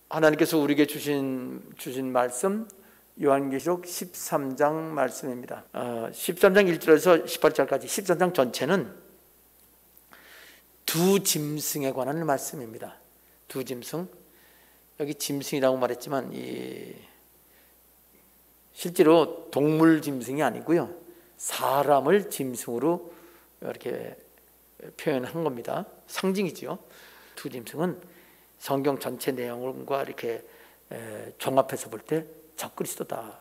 하나님께서 우리에게 주신 말씀 요한계시록 13장 말씀입니다. 13장 1절에서 18절까지 13장 전체는 두 짐승에 관한 말씀입니다. 두 짐승. 여기 짐승이라고 말했지만 실제로 동물 짐승이 아니고요, 사람을 짐승으로 이렇게 표현한 겁니다. 상징이죠. 두 짐승은 성경 전체 내용과 이렇게 종합해서 볼 때 적그리스도다.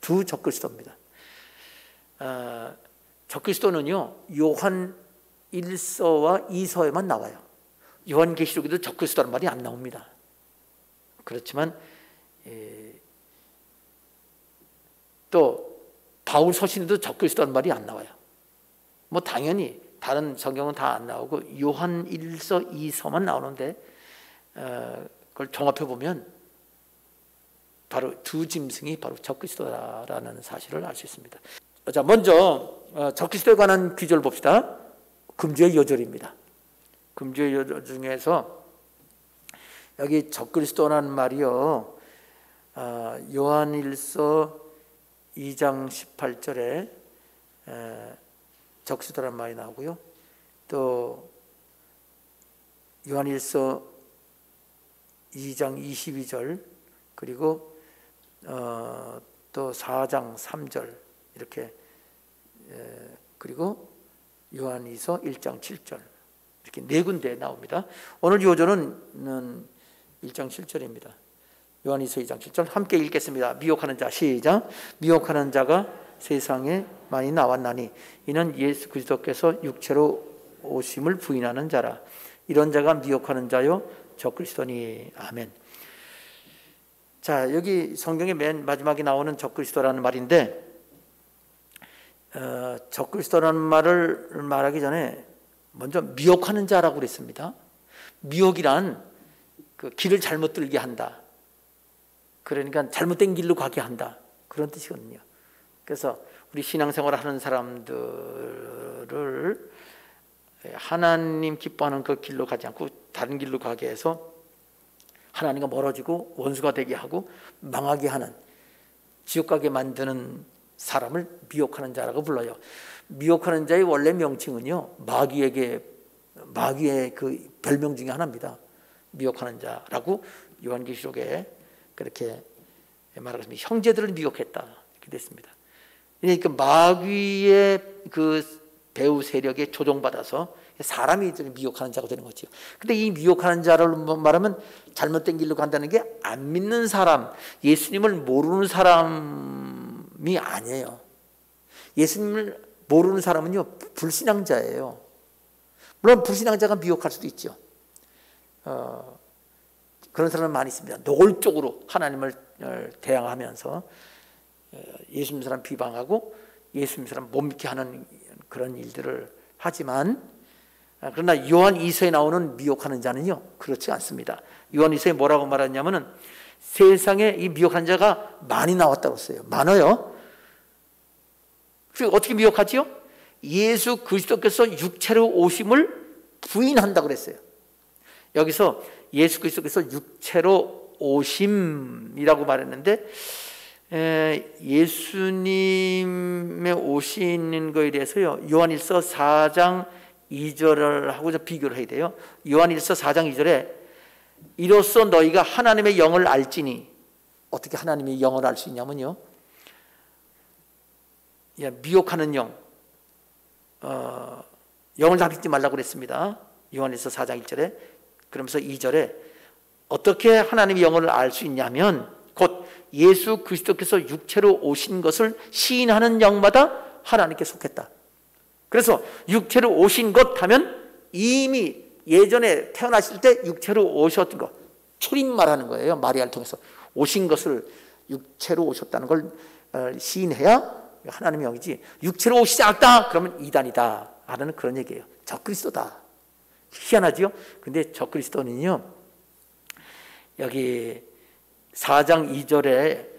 두 적그리스도입니다. 적그리스도는요, 요한 1서와 2서에만 나와요. 요한계시록에도 적그리스도라는 말이 안 나옵니다. 그렇지만 또 바울 서신에도 적그리스도라는 말이 안 나와요. 뭐 당연히 다른 성경은 다 안 나오고 요한 1서, 2서만 나오는데 그걸 종합해 보면 바로 두 짐승이 바로 적그리스도라는 사실을 알 수 있습니다. 자, 먼저 적그리스도에 관한 귀절 봅시다. 금주의 여절입니다. 금주의 여절 중에서 여기 적그리스도라는 말이요, 요한일서 2장 18절에 적그리스도라는 말이 나오고요, 또 요한일서 2장 22절, 그리고 또 4장 3절 이렇게, 그리고 요한이서 1장 7절 이렇게 네 군데 나옵니다. 오늘 요절은 1장 7절입니다. 요한이서 2장 7절 함께 읽겠습니다. 미혹하는 자, 시작. 미혹하는 자가 세상에 많이 나왔나니 이는 예수 그리스도께서 육체로 오심을 부인하는 자라. 이런 자가 미혹하는 자요 적그리스도니. 아멘. 자, 여기 성경의 맨 마지막에 나오는 적그리스도라는 말인데, 적그리스도라는 말을 말하기 전에 먼저 미혹하는 자라고 그랬습니다. 미혹이란 그 길을 잘못 들게 한다, 그러니까 잘못된 길로 가게 한다, 그런 뜻이거든요. 그래서 우리 신앙생활을 하는 사람들을 하나님 기뻐하는 그 길로 가지 않고 다른 길로 가게 해서 하나님과 멀어지고 원수가 되게 하고 망하게 하는, 지옥 가게 만드는 사람을 미혹하는 자라고 불러요. 미혹하는 자의 원래 명칭은요, 마귀의 그 별명 중에 하나입니다. 미혹하는 자라고 요한계시록에 그렇게 말하겠습니다. 형제들을 미혹했다 이렇게 됐습니다. 그러니까 마귀의 그 배후 세력에 조종받아서 사람이 미혹하는 자가 되는 거죠. 근데 이 미혹하는 자를 말하면 잘못된 길로 간다는 게 안 믿는 사람, 예수님을 모르는 사람이 아니에요. 예수님을 모르는 사람은요, 불신앙자예요. 물론 불신앙자가 미혹할 수도 있죠. 그런 사람은 많이 있습니다. 노골적으로 하나님을 대항하면서 예수 믿는 사람 비방하고 예수 믿는 사람 못 믿게 하는 그런 일들을 하지만, 그러나 요한 2서에 나오는 미혹하는 자는요, 그렇지 않습니다. 요한 2서에 뭐라고 말하냐면은 세상에 이 미혹한 자가 많이 나왔다고 써요. 많아요. 그리고 어떻게 미혹하지요? 예수 그리스도께서 육체로 오심을 부인한다고 그랬어요. 여기서 예수 그리스도께서 육체로 오심이라고 말했는데, 예수님의 오시는 것에 대해서요, 요한일서 4장 2절을 하고 비교를 해야 돼요. 요한일서 4장 2절에 이로써 너희가 하나님의 영을 알지니, 어떻게 하나님의 영을 알 수 있냐면요, 미혹하는 영, 영을 다 믿지 말라고 그랬습니다. 요한일서 4장 1절에. 그러면서 2절에 어떻게 하나님의 영을 알 수 있냐면 곧 예수 그리스도께서 육체로 오신 것을 시인하는 영마다 하나님께 속했다. 그래서 육체로 오신 것 하면 이미 예전에 태어나실 때 육체로 오셨던 것, 초림 말하는 거예요. 마리아를 통해서 오신 것을 육체로 오셨다는 걸 시인해야 하나님의 영이지, 육체로 오시지 않았다 그러면 이단이다 하는 그런 얘기예요. 적그리스도다. 희한하지요? 근데 적그리스도는요, 여기 4장 2절에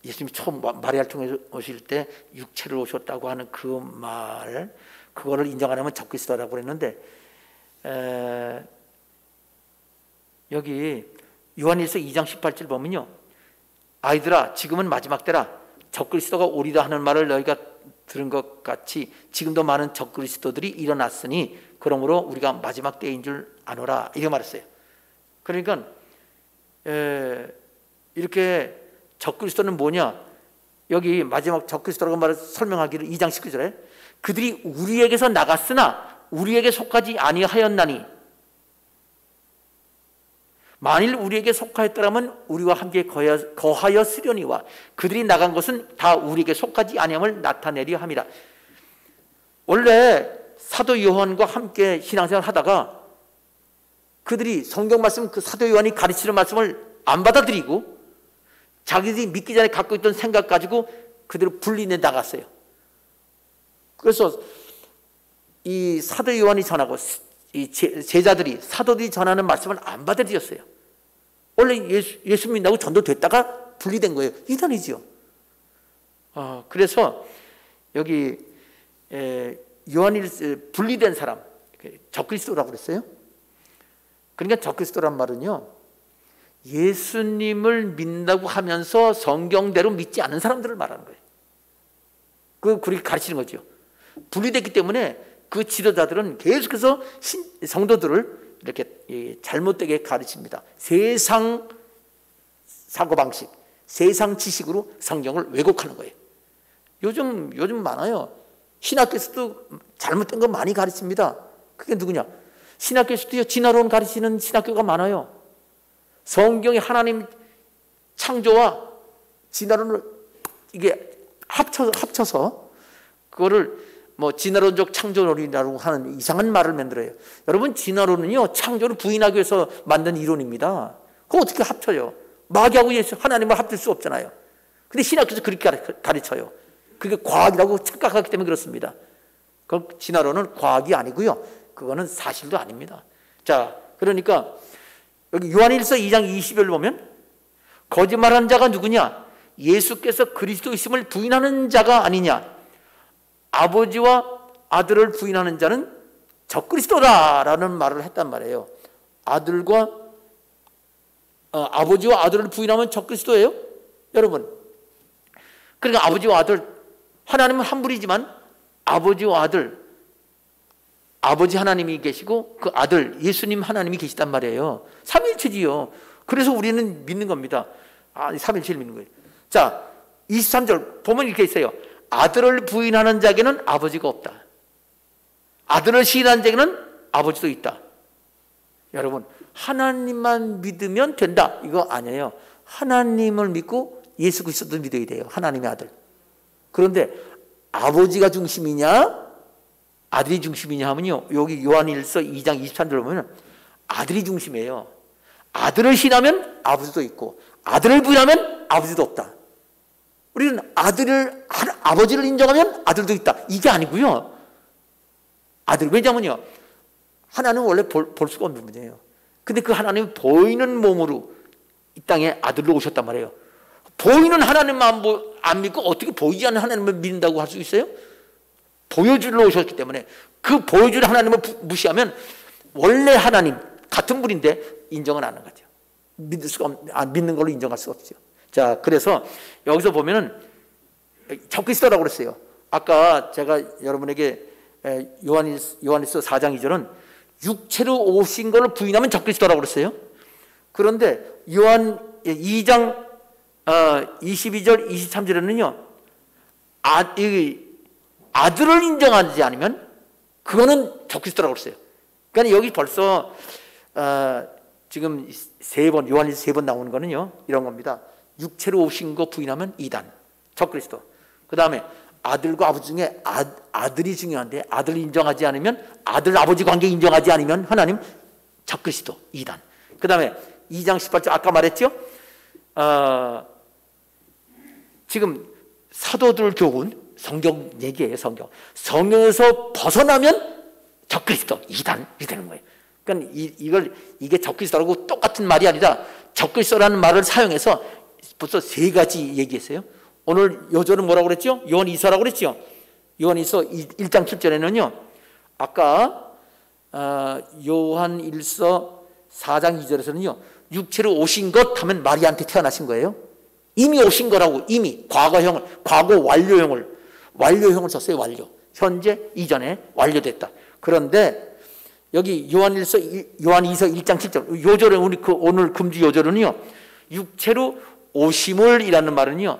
예수님이 처음 마리아를 통해 오실 때 육체를 오셨다고 하는 그 말, 그거를 인정 안 하면 적그리스도라고 그랬는데, 여기 요한일서 2장 18절 보면요, 아이들아 지금은 마지막 때라. 적그리스도가 오리라 하는 말을 너희가 들은 것 같이 지금도 많은 적그리스도들이 일어났으니 그러므로 우리가 마지막 때인 줄 아노라, 이렇게 말했어요. 그러니까 이렇게 적그리스도는 뭐냐, 여기 마지막 적그리스도라고 말을 설명하기를 2장 19절에 그들이 우리에게서 나갔으나 우리에게 속하지 아니하였나니 만일 우리에게 속하였더라면 우리와 함께 거하였으려니와 그들이 나간 것은 다 우리에게 속하지 아니함을 나타내려 함이라. 원래 사도 요한과 함께 신앙생활을 하다가 그들이 성경 말씀, 그 사도 요한이 가르치는 말씀을 안 받아들이고 자기들이 믿기 전에 갖고 있던 생각 가지고 그대로 분리해 나갔어요. 그래서 이 사도 요한이 전하고 이 제자들이, 사도들이 전하는 말씀을 안 받아들였어요. 원래 예수 믿는다고 전도됐다가 분리된 거예요. 이단이지요. 그래서 여기 요한이 분리된 사람, 적그리스도라고 그랬어요. 그러니까 적그리스도란 말은요, 예수님을 믿는다고 하면서 성경대로 믿지 않는 사람들을 말하는 거예요. 그렇게 가르치는 거죠. 분리됐기 때문에 그 지도자들은 계속해서 성도들을 이렇게 잘못되게 가르칩니다. 세상 사고방식, 세상 지식으로 성경을 왜곡하는 거예요. 요즘 많아요. 신학교에서도 잘못된 거 많이 가르칩니다. 그게 누구냐? 신학교에서도 진화론 가르치는 신학교가 많아요. 성경이 하나님 창조와 진화론을 이게 합쳐서 그거를 뭐 진화론적 창조론이라고 하는 이상한 말을 만들어요. 여러분, 진화론은요 창조를 부인하기 위해서 만든 이론입니다. 그거 어떻게 합쳐요? 마귀하고 예수 하나님을 합칠 수 없잖아요. 근데 신학교에서 그렇게 가르쳐요. 그게 과학이라고 착각하기 때문에 그렇습니다. 그 진화론은 과학이 아니고요, 그거는 사실도 아닙니다. 자, 그러니까 여기 요한일서 2장 20절을 보면 거짓말하는 자가 누구냐? 예수께서 그리스도이심을 부인하는 자가 아니냐? 아버지와 아들을 부인하는 자는 적그리스도다라는 말을 했단 말이에요. 아버지와 아들을 부인하면 적그리스도예요, 여러분. 그러니까 아버지와 아들, 하나님은 한 분이지만 아버지와 아들, 아버지 하나님이 계시고 그 아들 예수님 하나님이 계시단 말이에요. 삼위일체지요. 그래서 우리는 믿는 겁니다. 삼위일체를 믿는 거예요. 자, 23절 보면 이렇게 있어요. 아들을 부인하는 자에게는 아버지가 없다. 아들을 시인하는 자에게는 아버지도 있다. 여러분, 하나님만 믿으면 된다, 이거 아니에요. 하나님을 믿고 예수 그리스도도 믿어야 돼요. 하나님의 아들. 그런데 아버지가 중심이냐 아들이 중심이냐 하면요, 여기 요한일서 2장 23절 보면 아들이 중심이에요. 아들을 신하면 아버지도 있고 아들을 부인하면 아버지도 없다. 우리는 아버지를 인정하면 아들도 있다, 이게 아니고요. 왜냐면요, 하나님은 원래 볼 수가 없는 분이에요. 근데 그 하나님이 보이는 몸으로 이 땅에 아들로 오셨단 말이에요. 보이는 하나님만 안 믿고 어떻게 보이지 않는 하나님을 믿는다고 할 수 있어요? 보여주러 오셨기 때문에 그 보여주는 하나님을 무시하면 원래 하나님 같은 분인데 인정은 안 하는 거죠. 믿는 걸로 인정할 수가 없죠. 자, 그래서 여기서 보면은 적그리스도라고 그랬어요. 아까 제가 여러분에게 요한일서 4장 2절은 육체로 오신 것을 부인하면 적그리스도라고 그랬어요. 그런데 요한 2장 22절 23절에는요 아들을 인정하지 않으면 그거는 적그리스도라고 그랬어요. 그러니까 여기 벌써 지금 요한일서 3번 나오는 거는요 이런 겁니다. 육체로 오신 거 부인하면 이단, 적그리스도. 그 다음에 아들과 아버지 중에 아들이 중요한데 아들을 인정하지 않으면, 아들 아버지 관계 인정하지 않으면 하나님 적그리스도, 이단. 그 다음에 2장 18절 아까 말했죠. 지금 사도들 교훈, 성경 얘기예요. 성경에서 벗어나면 적그리스도, 이단 이렇게 되는 거예요. 그러니까 이게 적그리스도라고 똑같은 말이 아니라 적그리스도라는 말을 사용해서 벌써 3가지 얘기했어요. 오늘 요절은 뭐라고 그랬죠? 요한이서라고 그랬죠? 요한이서 1장 7절에는요 아까 요한일서 4장 2절에서는요 육체로 오신 것 하면 마리아한테 태어나신 거예요. 이미 오신 거라고. 이미 과거형을, 과거 완료형을 썼어요. 완료. 현재, 이전에 완료됐다. 그런데 여기 요한이서 1장 7절 요절에 우리 오늘 금주 요절은요 육체로 오심을 이라는 말은요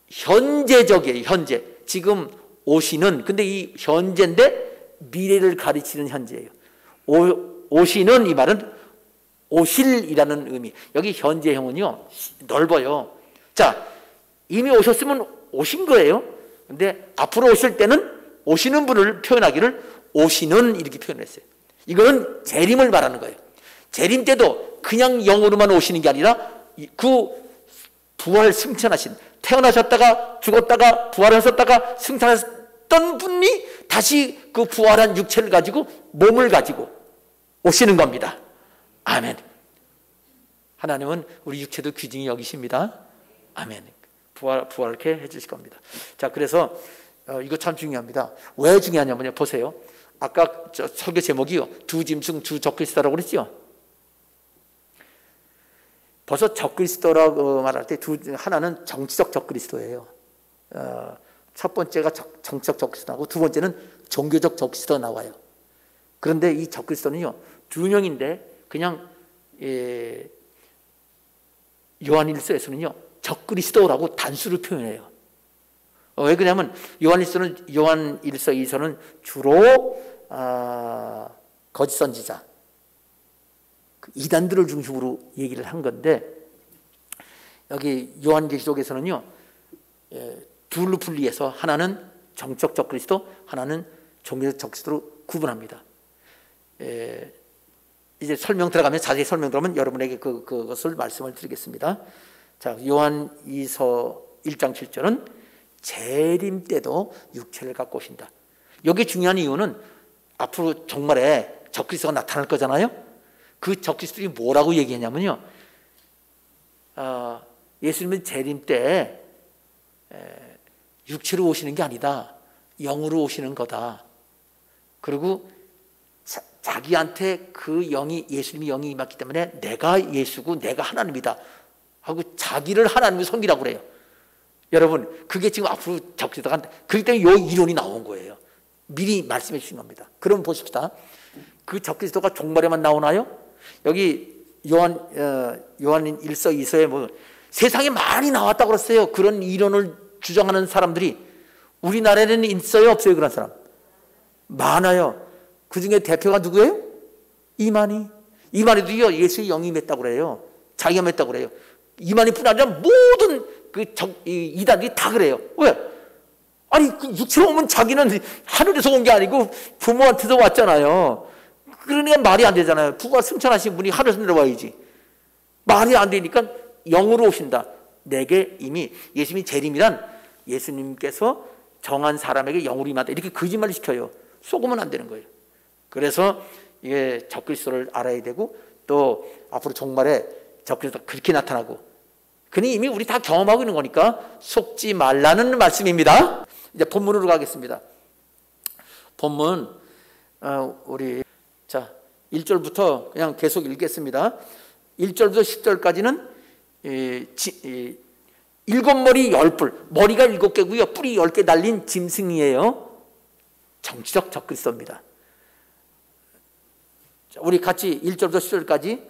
현재적이에요. 현재. 지금 오시는, 근데 이 현재인데 미래를 가르치는 현재예요. 오시는 이 말은 오실이라는 의미. 여기 현재형은요 넓어요. 자, 이미 오셨으면 오신 거예요. 근데 앞으로 오실 때는 오시는 분을 표현하기를 오시는 이렇게 표현했어요. 이거는 재림을 말하는 거예요. 재림 때도 그냥 영으로만 오시는 게 아니라 그 부활 승천하신, 태어나셨다가 죽었다가 부활하셨다가 승천하셨던 분이 다시 그 부활한 육체를 가지고 몸을 가지고 오시는 겁니다. 아멘. 하나님은 우리 육체도 귀중히 여기십니다. 아멘. 부활케 해주실 겁니다. 자, 그래서 이거 참 중요합니다. 왜 중요하냐면요, 보세요. 아까 설교 제목이요, 두 짐승 두 적그리스도라고 그랬죠. 벌써 적그리스도라고 말할 때 하나는 정치적 적그리스도예요. 첫 번째가 정치적 적그리스도하고 두 번째는 종교적 적그리스도가 나와요. 그런데 이 적그리스도는요 두 명인데 그냥 요한일서에서는요 적그리스도라고 단수를 표현해요. 왜 그러냐면 요한일서 2서는 주로 거짓 선지자, 이단들을 중심으로 얘기를 한 건데 여기 요한계시록에서는요 둘로 분리해서 하나는 정적 적그리스도, 하나는 종교적 적그리스도로 구분합니다. 이제 설명 들어가면, 자세히 설명 들어가면 여러분에게 그것을 말씀을 드리겠습니다. 자, 요한 2서 1장 7절은 재림 때도 육체를 갖고 오신다. 여기 중요한 이유는 앞으로 정말에 적그리스도가 나타날 거잖아요. 그 적그리스도들이 뭐라고 얘기했냐면요, 예수님은 재림 때 육체로 오시는 게 아니다, 영으로 오시는 거다. 그리고 자기한테 그 영이, 예수님이 영이 임했기 때문에 내가 예수고 내가 하나님이다 하고 자기를 하나님을 섬기라고 그래요. 여러분, 그게 지금 앞으로 적그리스도가 한다. 그렇기 때문에 이 이론이 나온 거예요. 미리 말씀해 주신 겁니다. 그럼 보십시다. 그 적그리스도가 종말에만 나오나요? 여기 요한 1서 2서에 뭐 세상에 많이 나왔다고 그랬어요. 그런 이론을 주장하는 사람들이 우리나라에는 있어요, 없어요? 그런 사람 많아요. 그 중에 대표가 누구예요? 이만희도요 예수의 영이 임했다고 그래요. 자기가 임했다고 그래요. 이만희뿐 아니라 모든 이단들이 다 그래요. 왜? 아니, 그 육체로 오면 자기는 하늘에서 온 게 아니고 부모한테서 왔잖아요. 그러니까 말이 안 되잖아요. 부가 승천하신 분이 하늘에서 내려와야지. 말이 안 되니까 영으로 오신다. 내게 이미 예수님이 재림이란 예수님께서 정한 사람에게 영으로 임한다, 이렇게 거짓말을 시켜요. 속으면 안 되는 거예요. 그래서 이게 적그리스도를 알아야 되고, 또 앞으로 종말에 적그리스도가 그렇게 나타나고, 그니 이미 우리 다 경험하고 있는 거니까 속지 말라는 말씀입니다. 이제 본문으로 가겠습니다. 본문 우리 1절부터 그냥 계속 읽겠습니다. 1절부터 10절까지는 일곱 머리 열뿔, 머리가 7개고요 뿔이 10개 달린 짐승이에요. 정치적 적그리스도입니다. 우리 같이 1절부터 10절까지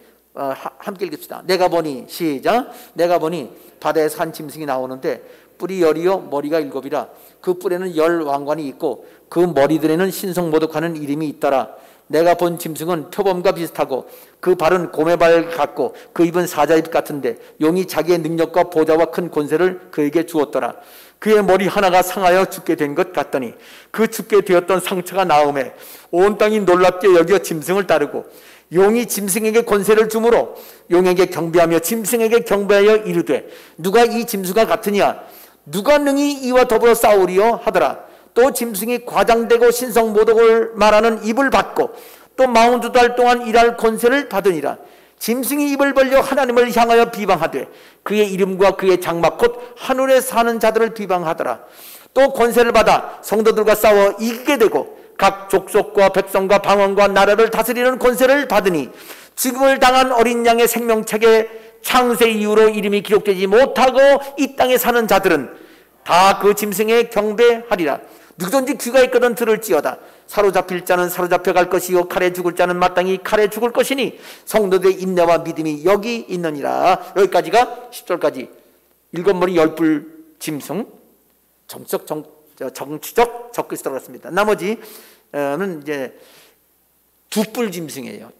함께 읽읍시다. 내가 보니, 시작. 내가 보니 바다에서 한 짐승이 나오는데 뿔이 10이요 머리가 7이라. 그 뿔에는 10 왕관이 있고 그 머리들에는 신성모독하는 이름이 있더라. 내가 본 짐승은 표범과 비슷하고 그 발은 곰의 같고 그 입은 사자입 같은데 용이 자기의 능력과 보좌와 큰 권세를 그에게 주었더라. 그의 머리 하나가 상하여 죽게 된 것 같더니 그 죽게 되었던 상처가 나음에 온 땅이 놀랍게 여겨 짐승을 따르고 용이 짐승에게 권세를 주므로 용에게 경배하며 짐승에게 경배하여 이르되 누가 이 짐승과 같으냐, 누가 능히 이와 더불어 싸우리요 하더라. 또 짐승이 과장되고 신성모독을 말하는 입을 받고 또 42달 동안 일할 권세를 받으니라. 짐승이 입을 벌려 하나님을 향하여 비방하되 그의 이름과 그의 장막 곧 하늘에 사는 자들을 비방하더라. 또 권세를 받아 성도들과 싸워 이기게 되고 각 족속과 백성과 방언과 나라를 다스리는 권세를 받으니 죽음을 당한 어린 양의 생명책에 창세 이후로 이름이 기록되지 못하고 이 땅에 사는 자들은 다 그 짐승에 경배하리라. 누구든지 귀가 있거든 들을지어다. 사로잡힐 자는 사로잡혀 갈 것이요 칼에 죽을 자는 마땅히 칼에 죽을 것이니 성도들의 인내와 믿음이 여기 있느니라. 여기까지가 10절까지 일곱 머리 열불 짐승, 정치적 적그리스도라고 했습니다. 나머지는 이제 두뿔 짐승이에요.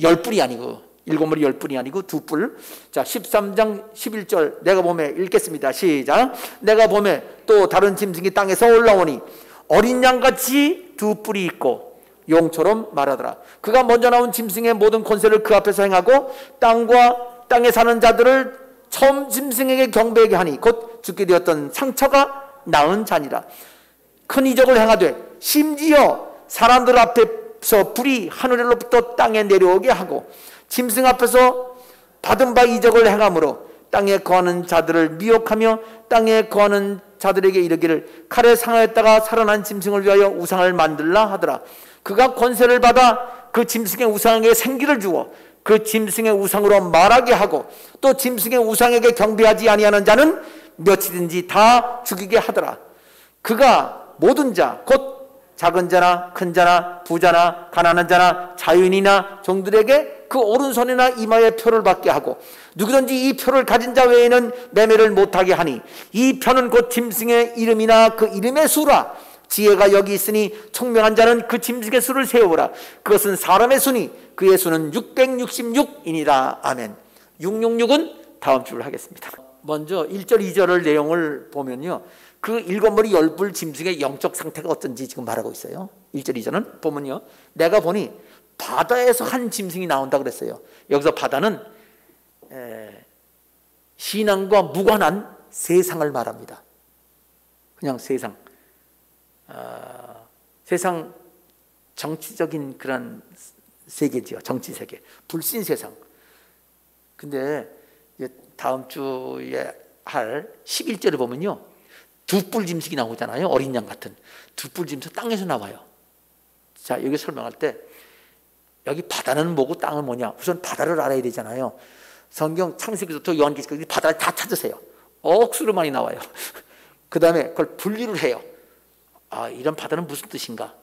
열뿔이 아니고, 일곱 머리 열뿔이 아니고 두뿔. 자, 13장 11절 내가 보매 읽겠습니다. 시작. 내가 보매 또 다른 짐승이 땅에서 올라오니 어린 양같이 두 뿔이 있고 용처럼 말하더라. 그가 먼저 나온 짐승의 모든 권세를 그 앞에서 행하고 땅과 땅에 사는 자들을 처음 짐승에게 경배하게 하니 곧 죽게 되었던 상처가 나은 자니라. 큰 이적을 행하되 심지어 사람들 앞에서 불이 하늘로부터 땅에 내려오게 하고 짐승 앞에서 받은 바 이적을 행함으로 땅에 거하는 자들을 미혹하며 땅에 거하는 자들에게 이르기를 칼에 상하였다가 살아난 짐승을 위하여 우상을 만들라 하더라. 그가 권세를 받아 그 짐승의 우상에게 생기를 주어 그 짐승의 우상으로 말하게 하고 또 짐승의 우상에게 경배하지 아니하는 자는 며칠든지 다 죽이게 하더라. 그가 모든 자 곧 작은 자나 큰 자나 부자나 가난한 자나 자유인이나 종들에게 그 오른손이나 이마에 표를 받게 하고 누구든지 이 표를 가진 자 외에는 매매를 못하게 하니 이 표는 곧 짐승의 이름이나 그 이름의 수라. 지혜가 여기 있으니 총명한 자는 그 짐승의 수를 세우라. 그것은 사람의 수니 그의 수는 666이니라. 아멘. 666은 다음 주를 하겠습니다. 먼저 1절 2절을 내용을 보면요, 그 일곱 머리 열불 짐승의 영적 상태가 어떤지 지금 말하고 있어요. 1절 2절은 보면요, 내가 보니 바다에서 한 짐승이 나온다 그랬어요. 여기서 바다는 신앙과 무관한 세상을 말합니다. 그냥 세상, 세상 정치적인 그런 세계지요. 정치 세계, 불신 세상. 근데 다음 주에 할 11절을 보면요, 두뿔 짐승이 나오잖아요. 어린 양 같은 두뿔 짐승 땅에서 나와요. 자, 여기 설명할 때 여기 바다는 뭐고 땅은 뭐냐, 우선 바다를 알아야 되잖아요. 성경 창세기부터 요한계시까지 바다를 다 찾으세요. 억수로 많이 나와요. 그 다음에 그걸 분리를 해요. 아, 이런 바다는 무슨 뜻인가?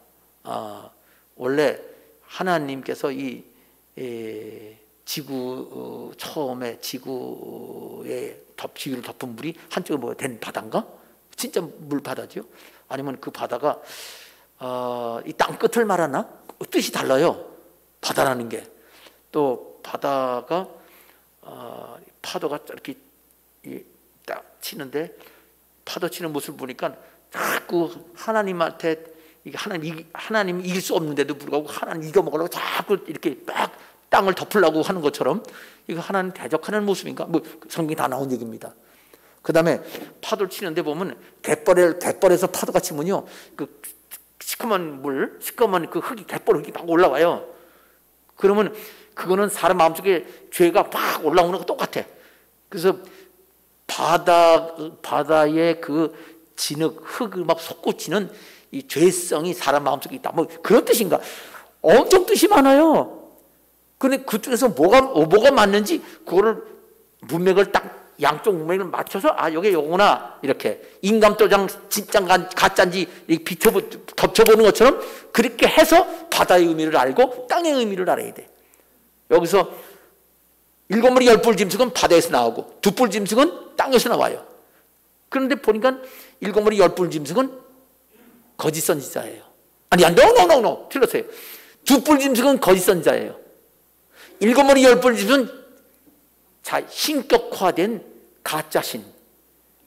원래 하나님께서 이 지구, 처음에 지구의 지구를 덮은 물이 한쪽에 뭐 된 바다인가? 진짜 물바다죠. 아니면 그 바다가 이 땅 끝을 말하나? 뜻이 달라요. 바다라는 게. 또 바다가 파도가 이렇게 딱 치는데 파도 치는 모습을 보니까 자꾸 하나님한테 하나님 이길 수 없는데도 불구하고 하나님 이겨 먹으려고 자꾸 이렇게 막 땅을 덮으려고 하는 것처럼 이거 하나님 대적하는 모습인가? 뭐 성경이 다 나온 얘기입니다. 그 다음에 파도를 치는데 보면 갯벌에서 파도가 치면요, 그 시커먼 그 흙이, 갯벌 흙이 막 올라와요. 그러면 그거는 사람 마음속에 죄가 막 올라오는 거 똑같아. 그래서 바다의 그 진흙, 흙을 막 솟구치는 이 죄성이 사람 마음속에 있다. 뭐 그런 뜻인가? 엄청 뜻이 많아요. 근데 그쪽에서 뭐가 맞는지 그거를 문맥을 딱 양쪽 문맥을 맞춰서 여기 요거나 이렇게 인감도장 진짠가 가짠지 덮쳐보는 것처럼 그렇게 해서 바다의 의미를 알고 땅의 의미를 알아야 돼. 여기서 일곱 머리 열뿔 짐승은 바다에서 나오고 두뿔 짐승은 땅에서 나와요. 그런데 보니까 일곱 머리 열뿔 짐승은 거짓 선지자예요. 아니야, no. 틀렸어요. 두뿔 짐승은 거짓 선지자예요. 일곱 머리 열뿔 짐승은 신격화된 가짜신,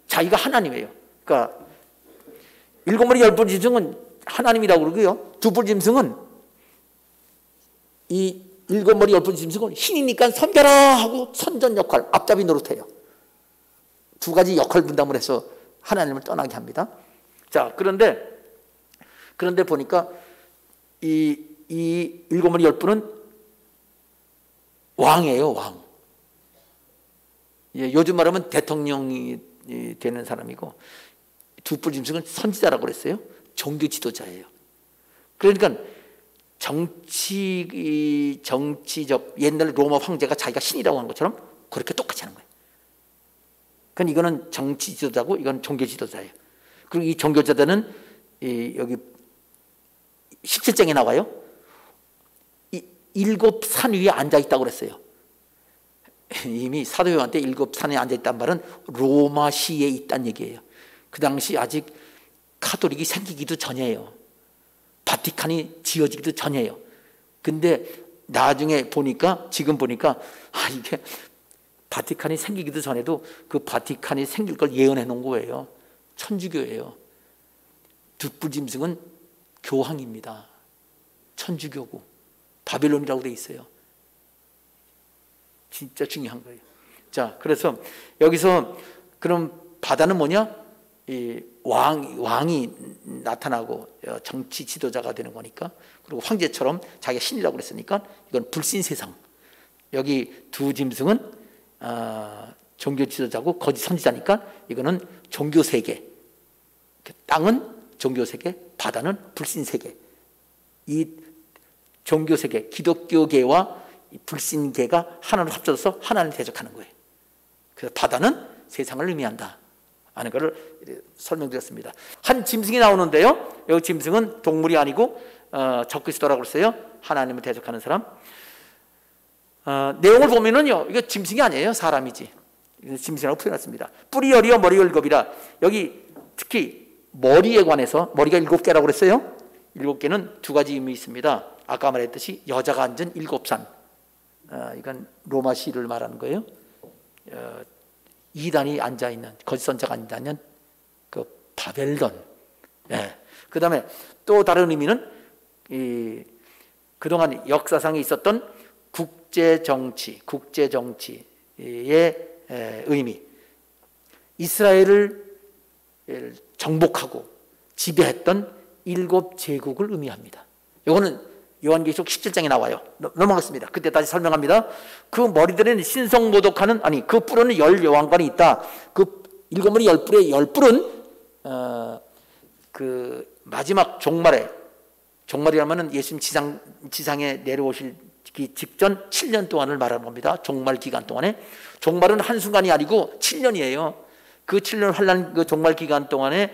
자기가 하나님이에요. 그러니까 일곱 머리 열뿔 짐승은 하나님이라고 그러고요, 두뿔 짐승은 이 일곱 머리 열뿔 짐승은 신이니까 섬겨라 하고 선전 역할, 앞잡이 노릇해요. 두 가지 역할 분담을 해서 하나님을 떠나게 합니다. 자, 그런데 보니까 이 일곱 머리 열뿔은 왕이에요, 왕. 요즘 말하면 대통령이 되는 사람이고, 두뿔 짐승은 선지자라고 그랬어요. 종교 지도자예요. 그러니까 정치적 옛날 로마 황제가 자기가 신이라고 하는 것처럼 그렇게 똑같이 하는 거예요. 그러니까 이거는 정치 지도자고 이건 종교 지도자예요. 그리고 이 종교 지도자는 여기 17장에 나와요. 일곱 산 위에 앉아 있다고 그랬어요. 이미 사도 요한 때 일곱 산에 앉아 있단 말은 로마시에 있다는 얘기예요. 그 당시 아직 카톨릭이 생기기도 전이에요. 바티칸이 지어지기도 전이에요. 근데 나중에 보니까 지금 보니까 이게 바티칸이 생기기도 전에도 그 바티칸이 생길 걸 예언해 놓은 거예요. 천주교예요. 득불짐승은 교황입니다. 천주교고 바벨론이라고 돼 있어요. 진짜 중요한 거예요. 자, 그래서 여기서 그럼 바다는 뭐냐? 이 왕이 나타나고 정치 지도자가 되는 거니까, 그리고 황제처럼 자기가 신이라고 그랬으니까 이건 불신 세상. 여기 두 짐승은 종교 지도자고 거짓 선지자니까 이거는 종교 세계. 땅은 종교 세계, 바다는 불신 세계. 이 종교 세계, 기독교계와 불신계가 하나로 합쳐져서 하나를 대적하는 거예요. 그래서 바다는 세상을 의미한다 하는 것을 설명드렸습니다. 한 짐승이 나오는데요, 여기 짐승은 동물이 아니고 적그리스도라고 했어요. 하나님을 대적하는 사람. 내용을 보면은요, 이거 짐승이 아니에요. 사람이지. 짐승이라고 표현했습니다. 뿔이 여리어 머리 일곱이라. 여기 특히 머리에 관해서, 머리가 7개라고 그랬어요. 7개는 두 가지 의미 있습니다. 아까 말했듯이 여자가 앉은 7산. 이건 로마시를 말하는 거예요. 이단이 앉아있는, 거짓 선자가 앉아있는 그 바벨론. 그 다음에 또 다른 의미는 그동안 역사상에 있었던 국제정치의 의미. 이스라엘을 정복하고 지배했던 7제국을 의미합니다. 이거는 요한계시록 17장에 나와요. 넘어가겠습니다. 그때 다시 설명합니다. 그 머리들에는 신성모독하는, 그 뿔에는 10여왕관이 있다. 그 7머리 10뿔의 10뿔은 그 마지막 종말이라면 예수님 지상에 내려오실 직전 7년 동안을 말하는 겁니다. 종말 기간 동안에. 종말은 한순간이 아니고 7년이에요. 그 7년 환란, 그 종말 기간 동안에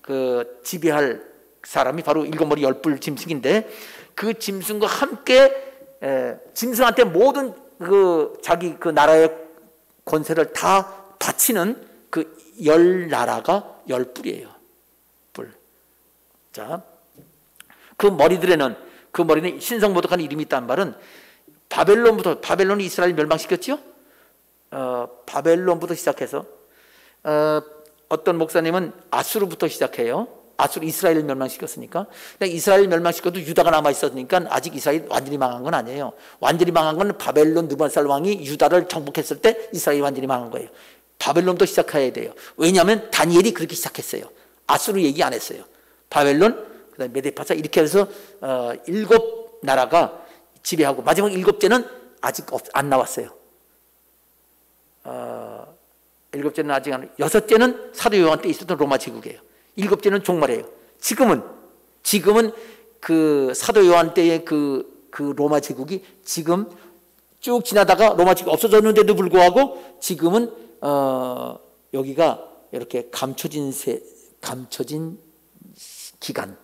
그 지배할 사람이 바로 7머리 10뿔 짐승인데, 그 짐승과 함께 짐승한테 모든 자기 그 나라의 권세를 다 바치는 그 10나라가 10뿔이에요. 뿔. 자, 그 머리는 신성모독한 이름이 있다는 말은 바벨론이 이스라엘 멸망시켰죠? 바벨론부터 시작해서 어떤 목사님은 아수르부터 시작해요. 아수르 이스라엘을 멸망시켰으니까. 이스라엘 멸망시켜도 유다가 남아있었으니까 아직 이스라엘 완전히 망한 건 아니에요. 완전히 망한 건 바벨론 느부갓네살 왕이 유다를 정복했을 때 이스라엘이 완전히 망한 거예요. 바벨론도 시작해야 돼요. 왜냐하면 다니엘이 그렇게 시작했어요. 아수르 얘기 안 했어요. 바벨론, 그다음에 메데파사, 이렇게 해서 7나라가 지배하고, 마지막 7째는 아직 안 나왔어요. 7째는 아직 안, 6째는 사도 요한 때 있었던 로마 제국이에요. 7째는 종말이에요. 지금은 그 사도 요한 때의 그 로마 제국이 지금 쭉 지나다가 로마 제국이 없어졌는데도 불구하고 지금은 여기가 이렇게 감춰진 기간,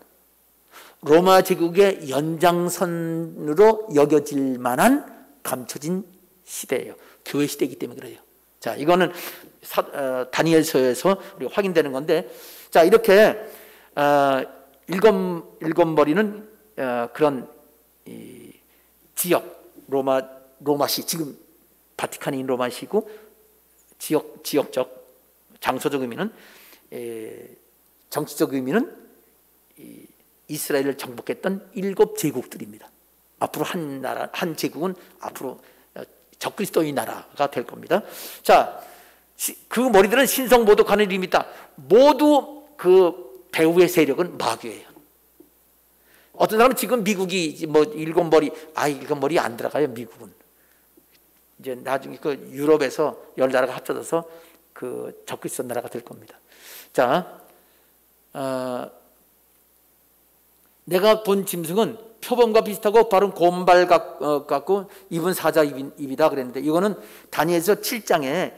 로마 제국의 연장선으로 여겨질 만한 감춰진 시대예요. 교회 시대이기 때문에 그래요. 자, 이거는 다니엘서에서 우리가 확인되는 건데, 자, 이렇게 일곱 머리는 그런 지역, 로마시, 지금 바티칸이 로마시고, 지역적, 장소적 의미는, 정치적 의미는 이스라엘을 정복했던 7제국들입니다. 앞으로 한 제국은 앞으로 적그리스도의 나라가 될 겁니다. 자, 그 머리들은 신성모독하는 이름이 있다. 모두 그 배후의 세력은 마귀예요. 어떤 사람은 지금 미국이 뭐 7머리 안 들어가요. 미국은 이제 나중에 그 유럽에서 10나라가 합쳐져서 그 적그리스도 나라가 될 겁니다. 자, 내가 본 짐승은 표범과 비슷하고 바른 곰발 같고 입은 사자 입이다 그랬는데, 이거는 다니엘서 7장에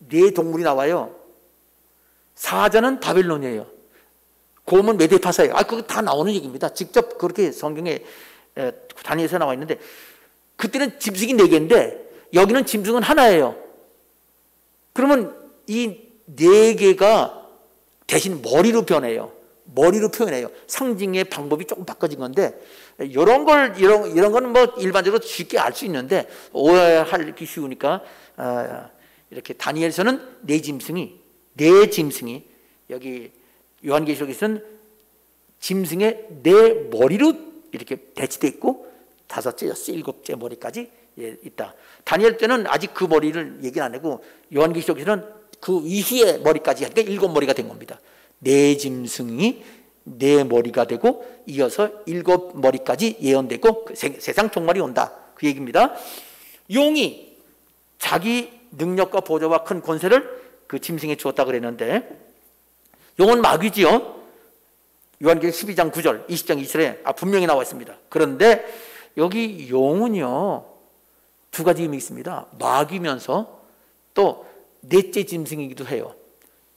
네 동물이 나와요. 사자는 바벨론이에요. 곰은 메데파사예요. 그거 다 나오는 얘기입니다. 직접 그렇게 성경에 다니엘서 나와 있는데, 그때는 짐승이 네 개인데 여기는 짐승은 하나예요. 그러면 이 네 개가 대신 머리로 변해요. 머리로 표현해요. 상징의 방법이 조금 바꿔진 건데, 이런 거는 뭐 일반적으로 쉽게 알 수 있는데 오해하기 쉬우니까 이렇게 다니엘서는 네 짐승이 여기 요한계시록에서는 짐승의 네 머리로 이렇게 배치되어 있고, 다섯째, 여섯째, 일곱째 머리까지 있다. 다니엘 때는 아직 그 머리를 얘기는 안 하고 요한계시록에서는 그 이후의 머리까지 하니까 일곱 머리가 된 겁니다. 네 짐승이 네 머리가 되고 이어서 일곱 머리까지 예언되고 세상 종말이 온다, 그 얘기입니다. 용이 자기 능력과 보좌와 큰 권세를 그 짐승에 주었다 그랬는데, 용은 마귀지요. 요한계시록 12장 9절, 20장 2절에 분명히 나와 있습니다. 그런데 여기 용은요, 두 가지 의미 있습니다. 마귀면서 또 넷째 짐승이기도 해요.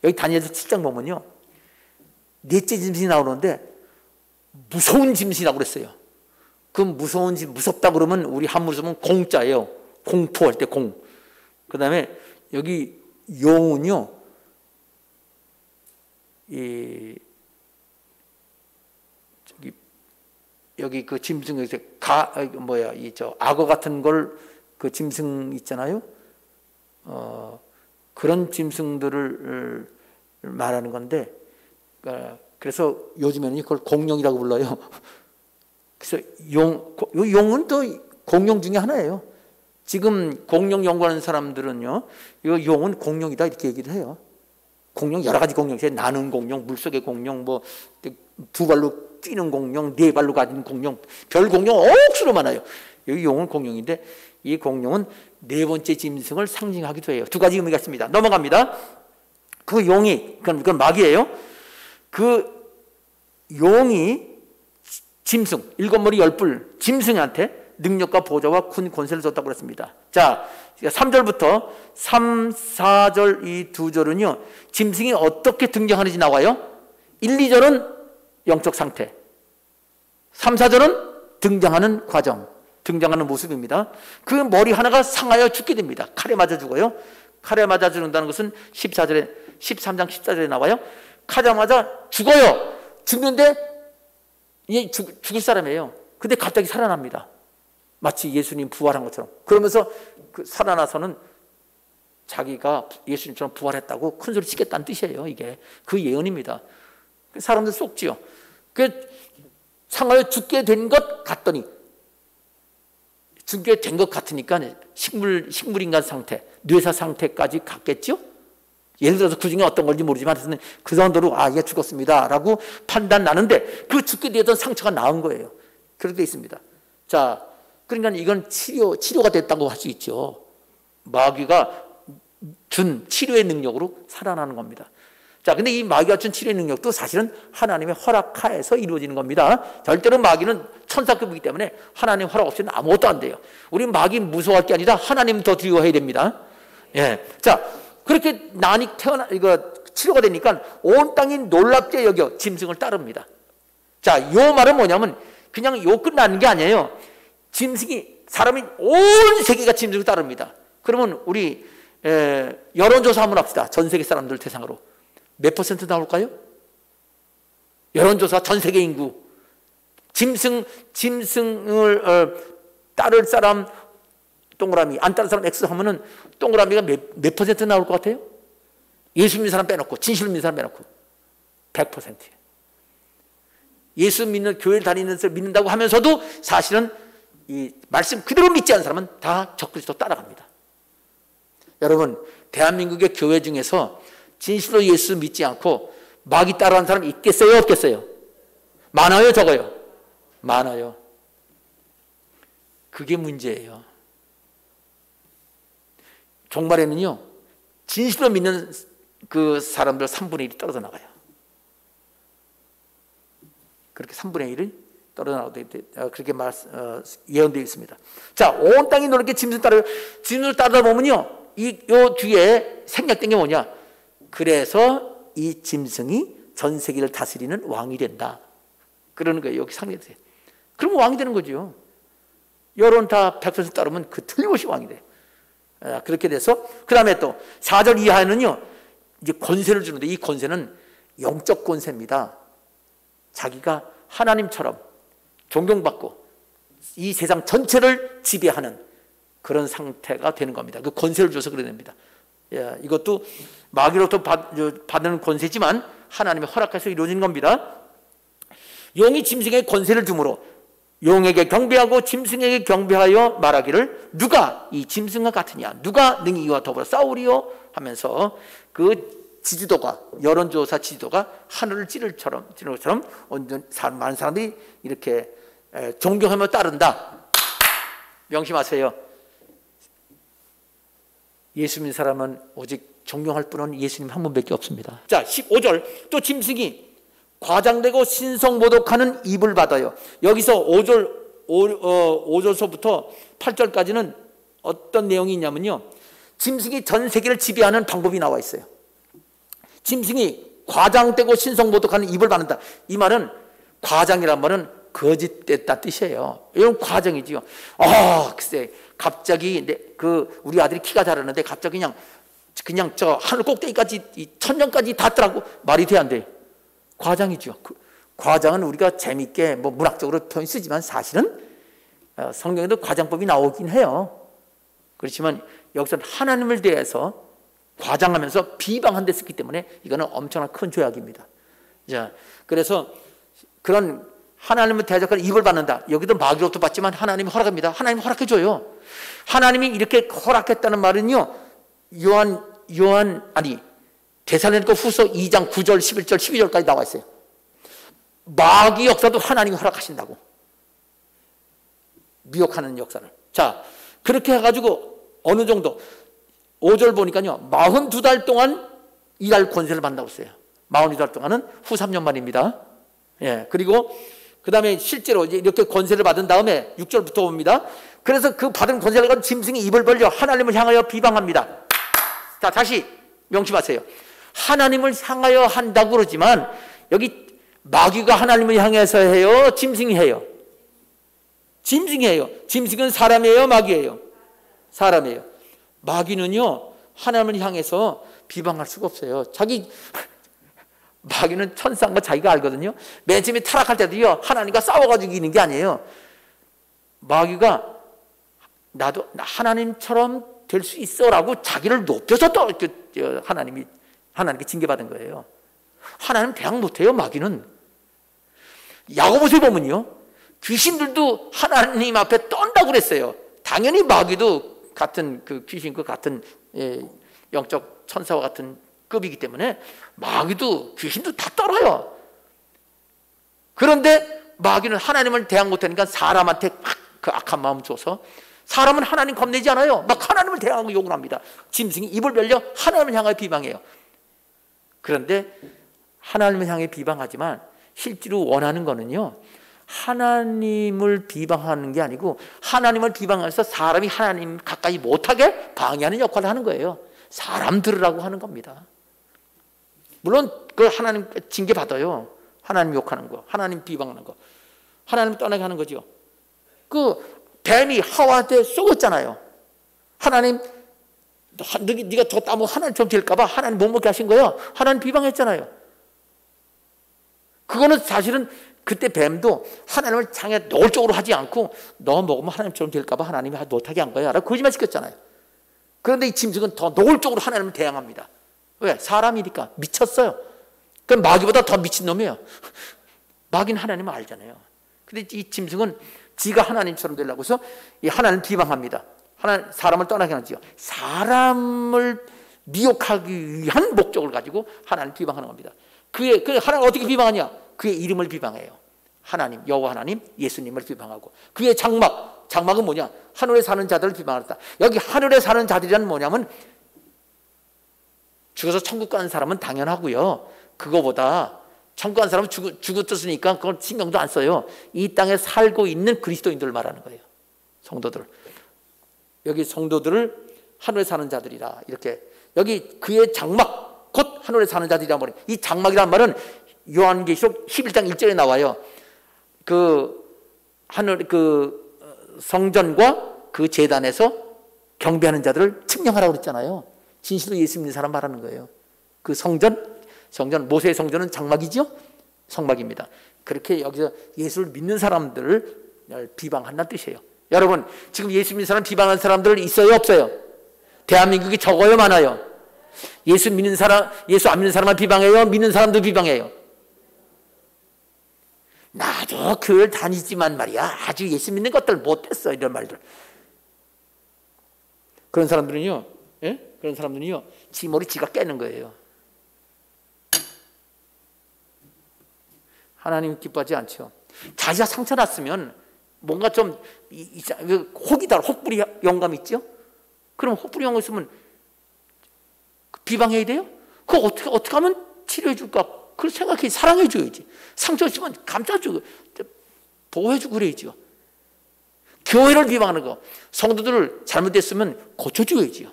여기 다니엘서 7장 보면요, 넷째 짐승이 나오는데 무서운 짐승이라고 그랬어요. 그 무서운 짐, 무섭다 그러면 우리 한문으로 쓰면 공자예요. 공포할 때 공. 그 다음에 여기 용은요, 여기 그 짐승에서 악어 같은 걸, 그 짐승 있잖아요. 그런 짐승들을 말하는 건데, 그래서 요즘에는 그걸 공룡이라고 불러요. 그래서 용은 또 공룡 중에 하나예요. 지금 공룡 연구하는 사람들은요, 이 용은 공룡이다 이렇게 얘기를 해요. 공룡, 여러 가지 공룡, 나는 공룡, 물속의 공룡, 뭐 두 발로 뛰는 공룡, 네 발로 가진 공룡, 별 공룡 억수로 많아요. 여기 용은 공룡인데, 이 공룡은 네 번째 짐승을 상징하기도 해요. 두 가지 의미가 있습니다. 넘어갑니다. 그 용이, 그건 마귀예요. 그 용이 짐승, 일곱 머리 열 뿔 짐승한테 능력과 보좌와 큰 권세를 줬다고 그랬습니다. 자, 3절부터 3, 4절 이 두 절은요, 짐승이 어떻게 등장하는지 나와요. 1, 2절은 영적 상태, 3, 4절은 등장하는 과정, 등장하는 모습입니다. 그 머리 하나가 상하여 죽게 됩니다. 칼에 맞아 죽어요. 칼에 맞아 죽는다는 것은 13장 14절에 나와요. 칼에 맞아 죽어요. 죽는데 죽을 사람이에요. 근데 갑자기 살아납니다. 마치 예수님 부활한 것처럼. 그러면서 그 살아나서는 자기가 예수님처럼 부활했다고 큰 소리 치겠다는 뜻이에요. 이게 그 예언입니다. 사람들 속지요. 그 상하여 죽게 된 것 같더니, 죽게 된 것 같으니까 식물인간 상태, 뇌사 상태까지 갔겠죠. 예를 들어서 그 중에 어떤 건지 모르지만 그 정도로 얘 죽었습니다 라고 판단 나는데, 그 죽게 되던 상처가 나은 거예요. 그렇게 되어 있습니다. 자, 그러니까 이건 치료가 됐다고 할 수 있죠. 마귀가 준 치료의 능력으로 살아나는 겁니다. 자, 근데 이 마귀가 준 치료의 능력도 사실은 하나님의 허락하에서 이루어지는 겁니다. 절대로 마귀는 천사급이기 때문에 하나님 허락 없이는 아무것도 안 돼요. 우리 마귀 무서워할 게 아니라 하나님 더 두려워해야 됩니다. 예. 자, 그렇게 난이 치료가 되니까 온 땅이 놀랍게 여겨 짐승을 따릅니다. 자, 요 말은 뭐냐면 그냥 요 끝나는 게 아니에요. 사람이 온 세계가 짐승을 따릅니다. 그러면 우리 여론조사 한번 합시다. 전 세계 사람들 대상으로. 몇 퍼센트 나올까요? 여론조사 전 세계 인구. 짐승을 따를 사람 동그라미, 안 따를 사람 X 하면은 동그라미가 몇 퍼센트 나올 것 같아요? 예수 믿는 사람 빼놓고, 진실 믿는 사람 빼놓고 100%예요. 예수 믿는, 교회를 다니는 사람 믿는다고 하면서도 사실은 이 말씀 그대로 믿지 않는 사람은 다 적그리스도 따라갑니다. 여러분, 대한민국의 교회 중에서 진실로 예수 믿지 않고 마귀 따라하는 사람 있겠어요? 없겠어요? 많아요? 적어요? 많아요. 그게 문제예요. 종말에는요, 진실로 믿는 그 사람들 3분의 1이 떨어져 나가요. 그렇게 3분의 1이 떨어나오고 그렇게 예언되어 있습니다. 자, 온 땅이 노랗게 짐승 따라 짐승을 따르다 보면요, 요 뒤에 생략된 게 뭐냐? 그래서 이 짐승이 전 세계를 다스리는 왕이 된다. 그러는 거예요. 여기 상례돼. 그러면 왕이 되는 거죠. 여론 다 100% 따르면 그 틀림없이 왕이 돼요. 그렇게 돼서 그 다음에 또 4절 이하에는요, 이제 권세를 주는데 이 권세는 영적 권세입니다. 자기가 하나님처럼 존경받고 이 세상 전체를 지배하는 그런 상태가 되는 겁니다. 그 권세를 줘서 그래야 됩니다. 이것도 마귀로부터 받는 권세지만 하나님의 허락해서 이루어진 겁니다. 용이 짐승에게 권세를 주므로 용에게 경배하고 짐승에게 경배하여 말하기를 누가 이 짐승과 같으냐, 누가 능히 이와 더불어 싸우리요 하면서 그 지지도가, 여론조사 지지도가 하늘을 찌를 것처럼 많은 사람들이 이렇게 존경하며 따른다. 명심하세요. 예수 믿는 사람은 오직 존경할 분은 예수님 한 분밖에 없습니다. 자, 15절 또 짐승이 과장되고 신성모독하는 입을 받아요. 여기서 5절서부터 8절까지는 어떤 내용이 있냐면요, 짐승이 전 세계를 지배하는 방법이 나와 있어요. 짐승이 과장되고 신성모독하는 입을 받는다. 이 말은 과장이란 말은 거짓됐다 뜻이에요. 이건 과정이지요. 글쎄 갑자기 우리 아들이 키가 자라는데 갑자기 그냥 저 하늘 꼭대기까지 천정까지 닿더라고. 말이 돼 안 돼? 과장이죠. 과장은 우리가 재밌게 문학적으로 표현 쓰지만 사실은 성경에도 과장법이 나오긴 해요. 그렇지만 여기서는 하나님을 대해서 과장하면서 비방한 데 썼기 때문에 이거는 엄청난 큰 죄악입니다. 자, 그래서 그런 하나님을 대적하는 입을 받는다. 여기도 마귀로부터 받지만 하나님이 허락합니다. 하나님이 허락해줘요. 하나님이 이렇게 허락했다는 말은요, 데살로니가 후서 2장 9절, 11절, 12절까지 나와 있어요. 마귀 역사도 하나님이 허락하신다고. 미혹하는 역사를. 자, 그렇게 해가지고 어느 정도 5절 보니까요, 42달 동안 일할 권세를 받는다고 했어요. 42달 동안은 후 3년 만입니다. 그리고 그 다음에 실제로 이렇게 권세를 받은 다음에 6절부터 봅니다. 그래서 그 받은 권세를 가지고 짐승이 입을 벌려 하나님을 향하여 비방합니다. 자, 다시 명심하세요. 하나님을 향하여 한다고 그러지만 여기 마귀가 하나님을 향해서 해요? 짐승이 해요? 짐승이 해요. 짐승은 사람이에요? 마귀예요? 사람이에요. 마귀는요, 하나님을 향해서 비방할 수가 없어요. 마귀는 천사인 거 자기가 알거든요. 맨 처음에 타락할 때도요, 하나님과 싸워가지고 이기는 게 아니에요. 마귀가 나도 하나님처럼 될 수 있어라고 자기를 높여서 또 하나님께 징계받은 거예요. 하나님 대항 못해요, 마귀는. 야고보서에 보면요, 귀신들도 하나님 앞에 떤다고 그랬어요. 당연히 마귀도 같은 그 귀신과 같은 영적 천사와 같은 급이기 때문에 마귀도 귀신도 다 떨어요. 그런데 마귀는 하나님을 대항 못하니까 사람한테 막 그 악한 마음 줘서, 사람은 하나님 겁내지 않아요. 막 하나님을 대항하고 욕을 합니다. 짐승이 입을 벌려 하나님을 향하여 비방해요. 그런데 하나님을 향해 비방하지만 실제로 원하는 거는요, 하나님을 비방하는 게 아니고 하나님을 비방해서 사람이 하나님 가까이 못하게 방해하는 역할을 하는 거예요. 사람 들으라고 하는 겁니다. 물론 그 하나님 징계 받아요. 하나님 욕하는 거, 하나님 비방하는 거, 하나님 떠나게 하는 거죠. 그 뱀이 하와한테 쏘았잖아요. 하나님, 네가 더 따면 하나님처럼 될까봐 하나님 못 먹게 하신 거예요. 하나님 비방했잖아요. 그거는 사실은 그때 뱀도 하나님을 향해 노골적으로 하지 않고 너 먹으면 하나님처럼 될까봐 하나님이 못하게 한 거야 라고 거짓말 시켰잖아요. 그런데 이 짐승은 더 노골적으로 하나님을 대항합니다. 왜? 사람이니까. 미쳤어요. 그럼 마귀보다 더 미친 놈이에요. 마귀는 하나님을 알잖아요. 근데 이 짐승은 지가 하나님처럼 되려고 해서 이 하나님을 비방합니다. 사람을 떠나게 하지요. 사람을 미혹하기 위한 목적을 가지고 하나님을 비방하는 겁니다. 하나님을 어떻게 비방하냐? 그의 이름을 비방해요. 하나님, 여호와 하나님, 예수님을 비방하고, 그의 장막은 뭐냐? 하늘에 사는 자들을 비방하다. 여기 하늘에 사는 자들이란 뭐냐면 죽어서 천국 가는 사람은 당연하고요. 그거보다 천국 간 사람은 죽었으니까 그걸 신경도 안 써요. 이 땅에 살고 있는 그리스도인들을 말하는 거예요. 성도들. 여기 성도들을 하늘에 사는 자들이라, 이렇게. 여기 그의 장막 곧 하늘에 사는 자들이란 말이에요. 이 장막이란 말은 요한계시록 11장 1절에 나와요. 그 하늘, 그 성전과 그 제단에서 경배하는 자들을 측량하라고 그랬잖아요. 진실로 예수 믿는 사람 말하는 거예요. 그 성전 모세의 성전은 장막이죠? 성막입니다. 그렇게 여기서 예수를 믿는 사람들을 비방한다는 뜻이에요. 여러분, 지금 예수 믿는 사람 비방하는 사람들 있어요, 없어요? 대한민국이 적어요, 많아요? 예수 믿는 사람, 예수 안 믿는 사람만 비방해요? 믿는 사람도 비방해요? 나도 교회를 다니지만 말이야, 아주 예수 믿는 것들 못했어, 이런 말들. 그런 사람들은요, 예? 그런 사람들은요, 지 머리 지가 깨는 거예요. 하나님 기뻐하지 않죠. 자기가 상처 났으면 뭔가 좀 혹이다, 혹부리 영감 있죠? 그럼 혹부리 영감 있으면 비방해야 돼요? 그거 어떻게 하면 치료해 줄까? 그걸 생각해, 사랑해 줘야지. 상처 있으면 감싸주고 보호해 주고 그래야죠. 교회를 비방하는 거, 성도들을 잘못했으면 고쳐줘야지요.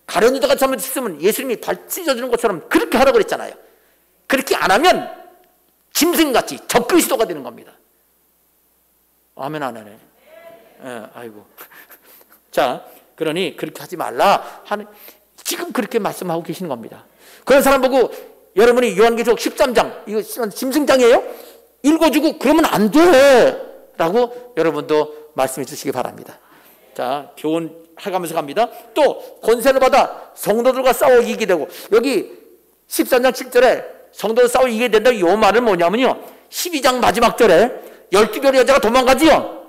가룟유다가 잘못했으면 예수님이 발 찢어주는 것처럼 그렇게 하라고 그랬잖아요. 그렇게 안 하면 짐승같이 적그리스도가 되는 겁니다. 아멘, 안 하네. 예, 아이고. 자, 그러니 그렇게 하지 말라 하는, 지금 그렇게 말씀하고 계시는 겁니다. 그런 사람 보고 여러분이 요한계시록 13장, 이거 짐승장이에요? 읽어주고 그러면 안 돼! 라고 여러분도 말씀해 주시기 바랍니다. 자, 교훈해가면서 갑니다. 또 권세를 받아 성도들과 싸워 이기게 되고, 여기 13장 7절에 성도들 싸워 이기게 된다, 이 말은 뭐냐면요, 12장 마지막 절에 12별의 여자가 도망가지요.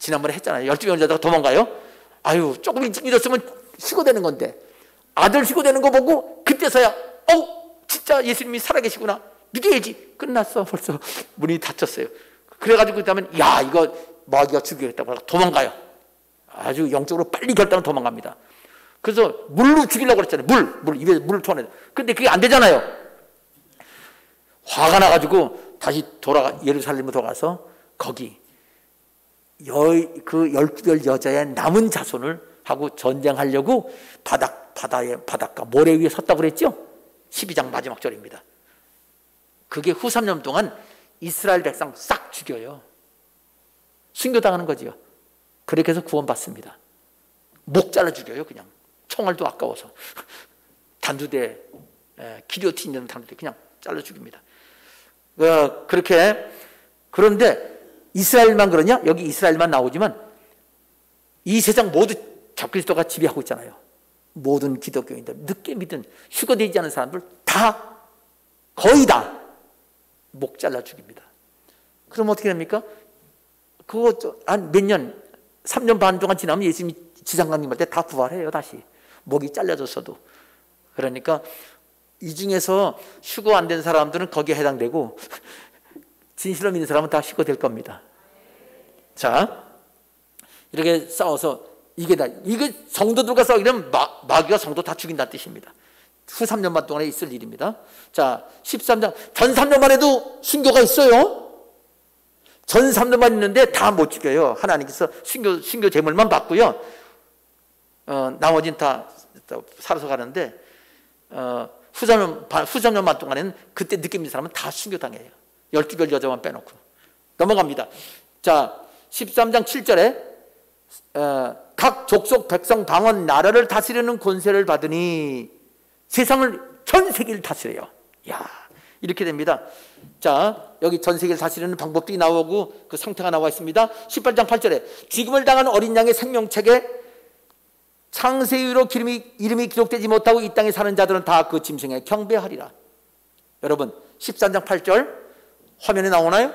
지난번에 했잖아요. 12별의 여자가 도망가요. 아유, 조금 일찍 믿었으면 휴거되는 건데, 아들 휴거되는 거 보고 그때서야 진짜 예수님이 살아계시구나, 믿어야지. 끝났어. 벌써 문이 닫혔어요. 그래가지고 그다음에 야, 이거 마귀가 죽이겠다고 도망가요. 아주 영적으로 빨리 결단을 도망갑니다. 그래서 물로 죽이려고 그랬잖아요. 입에 물을 토하는. 근데 그게 안 되잖아요. 화가 나가지고 다시 예루살렘으로 돌아가서 거기 그 12별 여자의 남은 자손을 하고 전쟁하려고 바닷가 모래 위에 섰다고 그랬죠? 12장 마지막 절입니다. 그게 후 3년 동안 이스라엘 백성 싹 죽여요. 순교당하는 거지요. 그렇게 해서 구원받습니다. 목 잘라 죽여요. 그냥 총알도 아까워서 단두대, 기료틴 있는 단두대 그냥 잘라 죽입니다. 그렇게. 그런데 이스라엘만 그러냐? 여기 이스라엘만 나오지만 이 세상 모두 적그리스도가 지배하고 있잖아요. 모든 기독교인들, 늦게 믿은 휴거되지 않은 사람들 다, 거의 다 목 잘라 죽입니다. 그럼 어떻게 됩니까? 그거 한 몇 년, 3년 반 동안 지나면 예수님이 지상강림할 때 다 부활해요. 다시 목이 잘려졌어도. 그러니까 이 중에서 휴거 안 된 사람들은 거기에 해당되고 진실로 믿는 사람은 다 휴거될 겁니다. 자, 이렇게 싸워서 이게 성도들과 싸우기는 마귀가 성도 다 죽인다는 뜻입니다. 후 3년 반 동안에 있을 일입니다. 자, 13장. 전 3년만 해도 순교가 있어요. 전 3년만 있는데 다 못 죽여요. 하나님께서 순교 제물만 받고요. 나머지는 다 살아서 가는데, 후 3년 반 동안에는 그때 늦게 믿는 사람은 다 순교당해요. 12별 여자만 빼놓고. 넘어갑니다. 자, 13장 7절에 각 족속 백성 방언 나라를 다스리는 권세를 받으니 세상을, 전 세계를 다스려요. 야, 이렇게 됩니다. 자, 여기 전 세계를 다스리는 방법들이 나오고 그 상태가 나와 있습니다. 18장 8절에 죽음을 당한 어린 양의 생명책에 창세기로 이름이 기록되지 못하고 이 땅에 사는 자들은 다 그 짐승에 경배하리라. 여러분, 13장 8절 화면에 나오나요?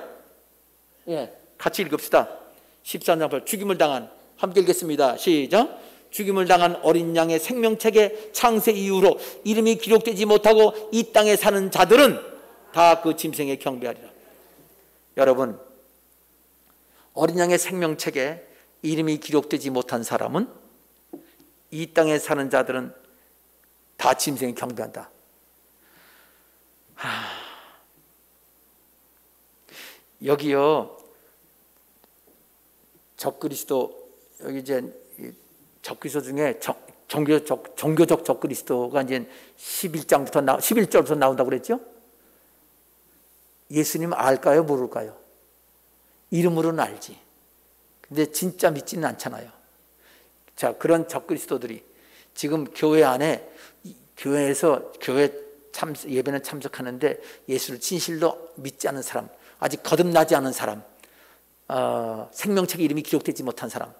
예, 같이 읽읍시다. 13장 8절, 죽임을 당한, 함께 읽겠습니다. 시작. 죽임을 당한 어린 양의 생명책에 창세 이후로 이름이 기록되지 못하고 이 땅에 사는 자들은 다 그 짐승에 경배하리라. 여러분, 어린 양의 생명책에 이름이 기록되지 못한 사람은, 이 땅에 사는 자들은 다 짐승에 경배한다. 여기요, 적그리스도, 여기 이제 적그리스도 중에 종교적 적그리스도가 이제 11절부터 나온다고 그랬죠? 예수님 알까요? 모를까요? 이름으로는 알지. 근데 진짜 믿지는 않잖아요. 자, 그런 적그리스도들이 지금 교회 안에, 교회에서 예배는 참석하는데 예수를 진실로 믿지 않은 사람, 아직 거듭나지 않은 사람, 생명책에 이름이 기록되지 못한 사람,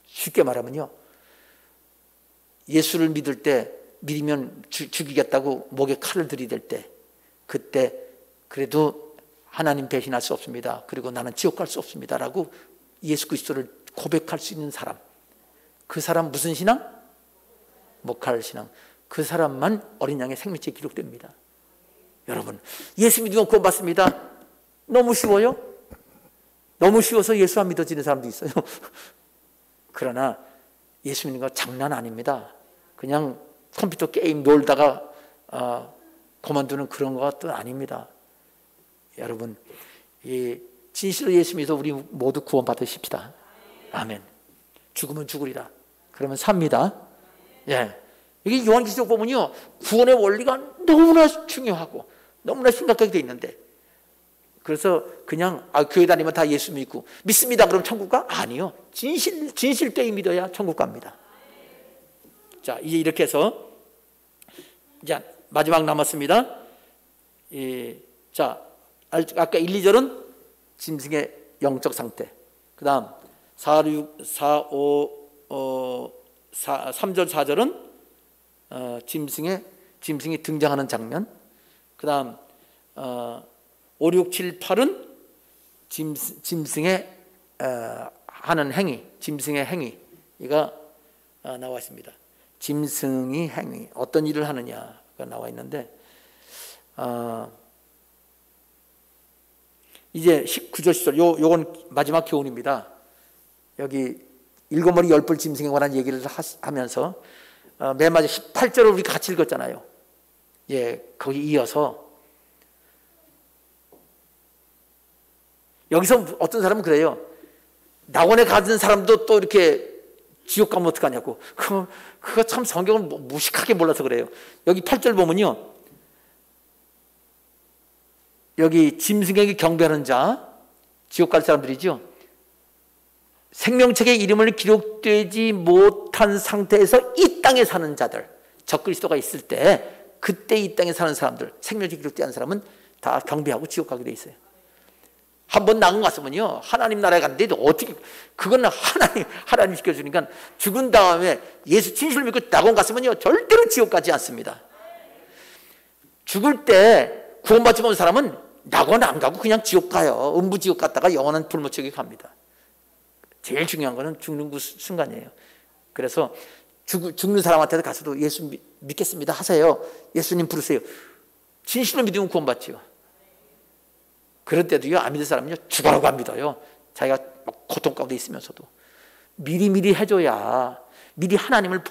쉽게 말하면요, 예수를 믿을 때, 믿으면 죽이겠다고 목에 칼을 들이댈 때, 그때 그래도 하나님 배신할 수 없습니다, 그리고 나는 지옥 갈 수 없습니다 라고 예수 그리스도를 고백할 수 있는 사람, 그 사람 무슨 신앙? 목할 신앙. 그 사람만 어린 양의 생명책에 기록됩니다. 여러분, 예수 믿으면 구원받습니다. 너무 쉬워요? 너무 쉬워서 예수 안 믿어지는 사람도 있어요. 그러나 예수 믿는 거 장난 아닙니다. 그냥 컴퓨터 게임 놀다가 그만두는 그런 것도 아닙니다. 여러분, 진실로 예수 믿어 우리 모두 구원 받으십시다. 아멘. 죽으면 죽으리라. 그러면 삽니다. 예. 이게 요한계시록 보면요, 구원의 원리가 너무나 중요하고 너무나 심각하게 돼 있는데, 그래서 그냥 교회 다니면 다 예수 믿고 믿습니다 그럼 천국 가? 아니요. 진실되이 믿어야 천국 갑니다. 자, 이제 이렇게 해서 이제 마지막 남았습니다. 자, 아까 1, 2절은 짐승의 영적 상태, 그 다음 3절 4절은 짐승이 등장하는 장면, 그 다음 5, 6, 7, 8은 짐승의 하는 행위, 짐승의 행위가 나와 있습니다. 짐승이 행위, 어떤 일을 하느냐가 나와 있는데, 이제 19절 10절 요건 마지막 교훈입니다. 여기 일곱 머리 열 뿔 짐승에 관한 얘기를 하면서 맨 마지막 18절을 우리 같이 읽었잖아요. 예, 거기 이어서 여기서 어떤 사람은 그래요. 낙원에 가는 사람도 또 이렇게 지옥 가면 어떡하냐고. 그거 참 성경을 무식하게 몰라서 그래요. 여기 8절 보면요, 여기 짐승에게 경배하는 자, 지옥 갈 사람들이죠. 생명책에 이름을 기록되지 못한 상태에서 이 땅에 사는 자들, 적그리스도가 있을 때 그때 이 땅에 사는 사람들, 생명책에 기록되지 않은 사람은 다 경배하고 지옥 가게 돼 있어요. 한번 낙원 갔으면요, 하나님 나라에 갔는데 어떻게, 그거는 하나님 시켜주니까, 죽은 다음에 예수 진실을 믿고 낙원 갔으면요 절대로 지옥 가지 않습니다. 죽을 때 구원받지 못한 사람은 낙원 안 가고 그냥 지옥 가요. 음부지옥 갔다가 영원한 불모척에 갑니다. 제일 중요한 거는 죽는 그 순간이에요. 그래서 죽는 사람한테도 가서도 예수 믿겠습니다 하세요. 예수님 부르세요. 진실로 믿으면 구원받지요. 그럴 때도요, 안 믿을 사람은요 죽어라고 안 믿어요. 자기가 고통 가운데 있으면서도 미리 해줘야, 미리 하나님을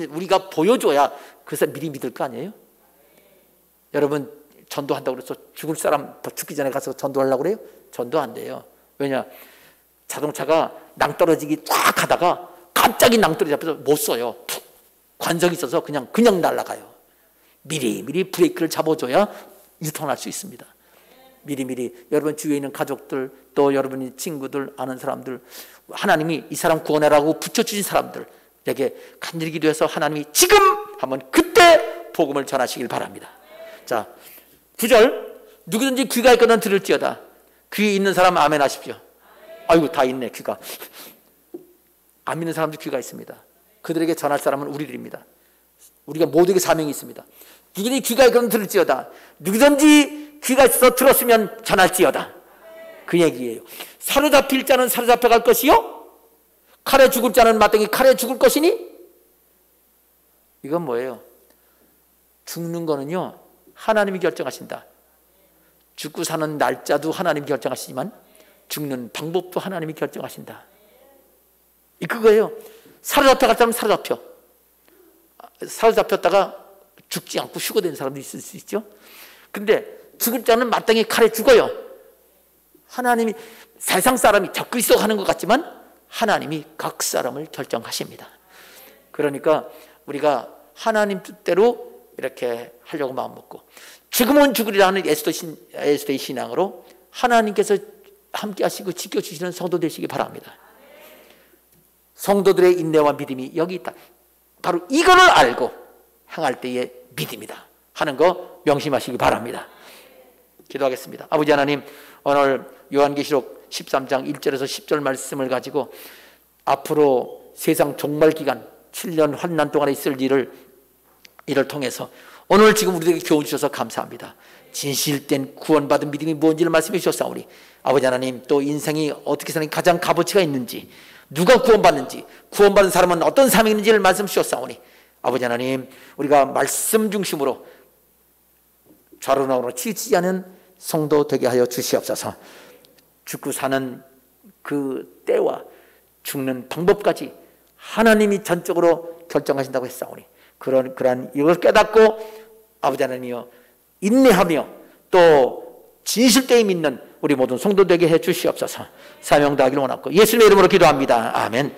우리가 보여줘야 그래서 미리 믿을 거 아니에요? 여러분, 전도한다고 그래서 죽을 사람 더 죽기 전에 가서 전도하려고 그래요? 전도 안 돼요. 왜냐? 자동차가 낭떠러지기 쫙 하다가 갑자기 낭떠러지 잡혀서 못 써요. 툭 관성이 있어서 그냥 날아가요. 미리 브레이크를 잡아줘야 유턴할 수 있습니다. 미리 여러분 주위에 있는 가족들, 또 여러분의 친구들, 아는 사람들, 하나님이 이 사람 구원해라고 붙여주신 사람들에게 간절히 기도해서 하나님이 지금 하면 그때 복음을 전하시길 바랍니다. 자, 9절, 누구든지 귀가 있거든 들을지어다. 귀 있는 사람 아멘 하십시오. 아이고, 다 있네, 귀가. 안 믿는 사람도 귀가 있습니다. 그들에게 전할 사람은 우리들입니다. 우리가 모두에게 사명이 있습니다. 누구든지 귀가 있거든 들을지어다. 누구든지 귀가 있어서 들었으면 전할지어다. 그 얘기예요. 사로잡힐 자는 사로잡혀갈 것이요, 칼에 죽을 자는 마땅히 칼에 죽을 것이니. 이건 뭐예요? 죽는 거는요 하나님이 결정하신다. 죽고 사는 날짜도 하나님이 결정하시지만 죽는 방법도 하나님이 결정하신다. 그거예요. 사로잡혀갈 사람은 사로잡혔다가 죽지 않고 휴거된 사람도 있을 수 있죠. 근데 죽을 자는 마땅히 칼에 죽어요. 하나님이 세상 사람이 적그리스도 하는 것 같지만 하나님이 각 사람을 결정하십니다. 그러니까 우리가 하나님 뜻대로 이렇게 하려고 마음먹고 죽으면 죽으리라 하는 에스더의 신앙으로 하나님께서 함께 하시고 지켜주시는 성도 되시기 바랍니다. 성도들의 인내와 믿음이 여기 있다. 바로 이거를 알고 행할 때의 믿음이다 하는 거 명심하시기 바랍니다. 기도하겠습니다. 아버지 하나님, 오늘 요한계시록 13장 1절에서 10절 말씀을 가지고 앞으로 세상 종말 기간 7년 환난 동안에 있을 일을 통해서 오늘 지금 우리에게 교훈 주셔서 감사합니다. 진실된 구원받은 믿음이 뭔지를 말씀해 주셨사오니 아버지 하나님, 또 인생이 어떻게 사는 게 가장 값어치가 있는지, 누가 구원받는지, 구원받은 사람은 어떤 삶이 있는지를 말씀 주셨사오니 아버지 하나님, 우리가 말씀 중심으로 좌로나로로 치우치지 않은 성도 되게 하여 주시옵소서. 죽고 사는 그 때와 죽는 방법까지 하나님이 전적으로 결정하신다고 했사오니 그러한 이것을 깨닫고 아버지 하나님이여 인내하며 또 진실되이 믿는 우리 모든 성도 되게 해 주시옵소서. 사명 다하기를 원하고 예수님의 이름으로 기도합니다. 아멘.